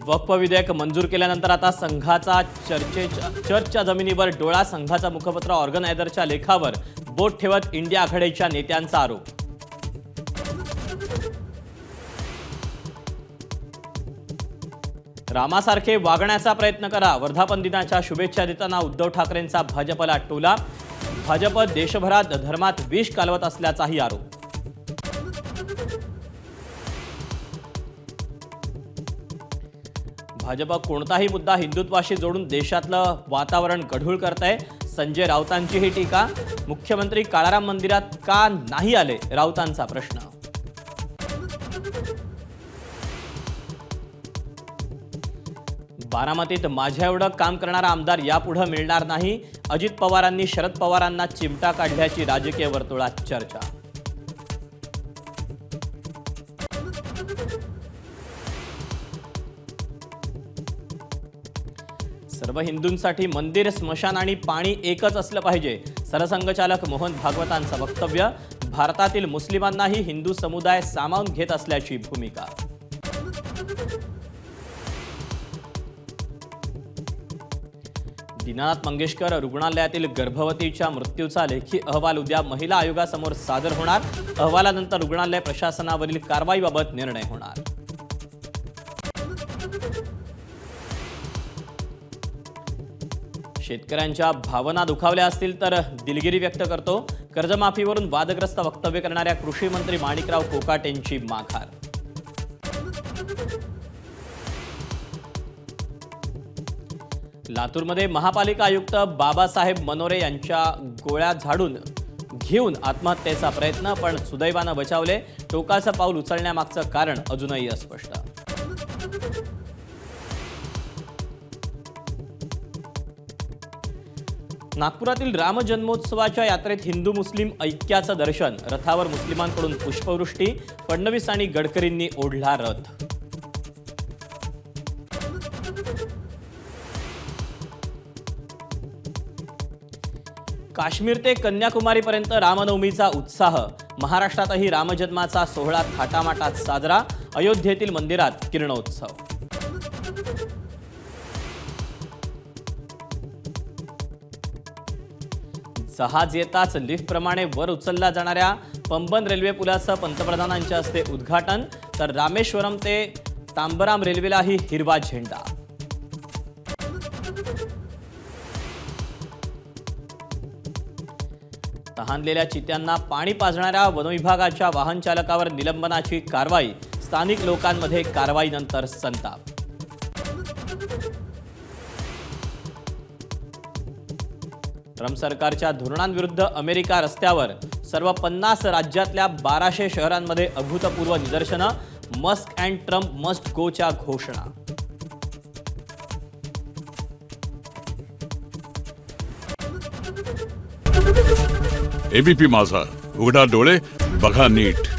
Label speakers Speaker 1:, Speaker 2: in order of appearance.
Speaker 1: वक्फ विधेयक मंजूर केल्यानंतर आता संघाचा चर्चच्या जमिनीवर डोळा. संघाचा मुखपत्र ऑर्गनायझरच्या लेखावर बोट ठेवत इंडिया आघाडीच्या नेत्यांचा आरोप. रामासारखे वागण्याचा प्रयत्न करा. वर्धापन दिनाच्या शुभेच्छा देताना उद्धव ठाकरेंचा भाजपला टोला. भाजप देशभरात धर्मात विष कालवत असल्याचाही आरोप. भाजप कोणताही मुद्दा हिंदुत्वाशी जोडून देशातलं वातावरण गढूळ करतंय. संजय राऊतांची ही टीका. मुख्यमंत्री काळाराम मंदिरात का नाही आले, राऊतांचा प्रश्न. बारामतीत माझ्या एवढं काम करणारा आमदार यापुढे मिळणार नाही. अजित पवारांनी शरद पवारांना चिमटा काढल्याची राजकीय वर्तुळात चर्चा. सर्व हिंदूंसाठी मंदिर, स्मशान आणि पाणी एकच असलं पाहिजे. सरसंघचालक मोहन भागवतांचं वक्तव्य. भारतातील मुस्लिमांनाही हिंदू समुदाय सामावून घेत असल्याची भूमिका. दीनानाथ मंगेशकर रुग्णालयातील गर्भवतीच्या मृत्यूचा लेखी अहवाल उद्या महिला आयोगासमोर सादर होणार. अहवालानंतर रुग्णालय प्रशासनावरील कारवाईबाबत निर्णय होणार. शेतकऱ्यांच्या भावना दुखावल्या असतील तर दिलगिरी व्यक्त करतो. कर्जमाफीवरून वादग्रस्त वक्तव्य करणाऱ्या कृषी मंत्री माणिकराव कोकाटेंची माघार. लातूरमध्ये महापालिका आयुक्त बाबासाहेब मनोरे यांच्या गोळ्या झाडून घेऊन आत्महत्येचा प्रयत्न, पण सुदैवानं बचावले. टोकाचं पाऊल उचलण्यामागचं कारण अजूनही अस्पष्ट. नागपुरातील राम जन्मोत्सवाच्या यात्रेत हिंदू मुस्लिम ऐक्याचं दर्शन. रथावर मुस्लिमांकडून पुष्पवृष्टी. फडणवीस आणि गडकरींनी ओढला रथ. काश्मीर ते कन्याकुमारीपर्यंत रामनवमीचा उत्साह. महाराष्ट्रातही रामजन्माचा सोहळा थाटामाटात साजरा. अयोध्येतील मंदिरात किरणोत्सव. जहाज येताच लिफ्टप्रमाणे वर उचलला जाणाऱ्या पंबन रेल्वे पुलाचं पंतप्रधानांच्या हस्ते उद्घाटन. तर रामेश्वरम ते तांबराम रेल्वेलाही हिरवा झेंडा. तहानलेल्या चित्यांना पाणी पाजणाऱ्या वनविभागाच्या वाहन चालकावर निलंबनाची कारवाई. स्थानिक लोकांमध्ये कारवाईनंतर संताप. ट्रम्प सरकारच्या धोरणांविरुद्ध अमेरिका रस्त्यावर. सर्व 50 राज्यातल्या 1200 शहरांमध्ये अभूतपूर्व निदर्शनं. मस्क अँड ट्रम्प मस्ट गोच्या घोषणा.
Speaker 2: एबीपी माझा, उघडा डोळे बघा नीट.